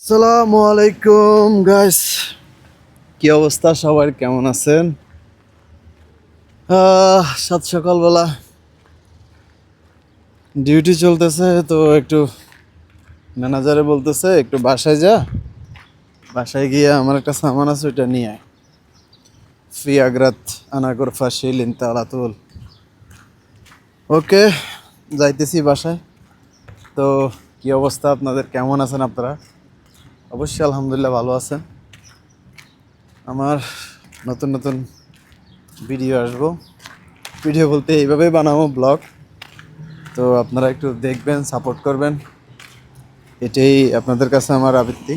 আসসালামু আলাইকুম গাইস, কি অবস্থা সবার, কেমন আছেন? সাত সকালবেলা ডিউটি চলতেছে, তো একটু ম্যানেজারে বলতেছে একটু বাসায় যা, বাসায় গিয়ে আমার একটা সামান আছে ওইটা নিয়ে আয়। ফি আগ্রাত আনাগর ফাশিল ইনতালাতুল। ওকে, যাইতেছি বাসায়। তো কি অবস্থা আপনাদের, কেমন আছেন আপনারা? অবশ্যই আলহামদুলিল্লাহ ভালো আছেন। আমার নতুন নতুন ভিডিও আসবো, ভিডিও বলতে এইভাবেই বানাবো ব্লগ। তো আপনারা একটু দেখবেন, সাপোর্ট করবেন, এটাই আপনাদের কাছে আমার আবৃত্তি।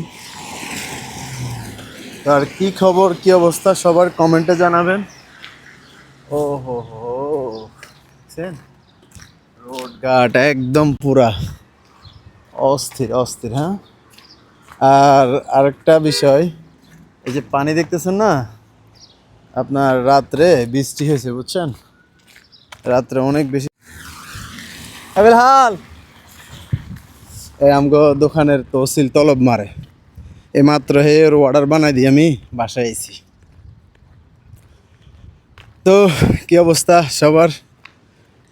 তো আর কি খবর, কি অবস্থা সবার কমেন্টে জানাবেন। ও হো হো, দেখছেন রোড ঘাট একদম পুরা অস্থির অস্থির। হ্যাঁ, আর আরেকটা বিষয়, এই যে পানি দেখতেছেন না, আপনার রাত্রে বৃষ্টি হয়েছে বুঝছেন, রাত্রে অনেক বেশি। আবেল হাল এই আমগো দোকানের তহসিল তলব মারে, এইমাত্র হে ওর অর্ডার বানাই দিই, আমি বাসায় আইছি। তো কি অবস্থা সবার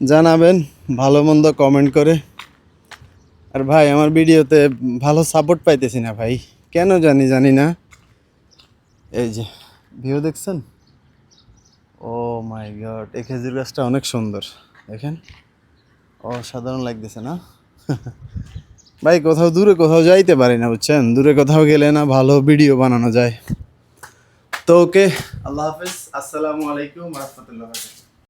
জানাবেন, ভালো মন্দ কমেন্ট করে। আর ভাই আমার ভিডিওতে ভালো সাপোর্ট পাইতেছি না ভাই, কেন জানি না। এই যে ভিউ দেখছেন, ও মাই গড, এই খেজুর গাছটা অনেক সুন্দর, দেখেন অসাধারণ লাগতেছে না? ভাই কোথাও দূরে কোথাও যাইতে পারি না বুঝছেন, দূরে কোথাও গেলে না ভালো ভিডিও বানানো যায়। তো ওকে, আল্লাহ হাফেজ, আসসালামু আলাইকুম রহমতুল্লাহ।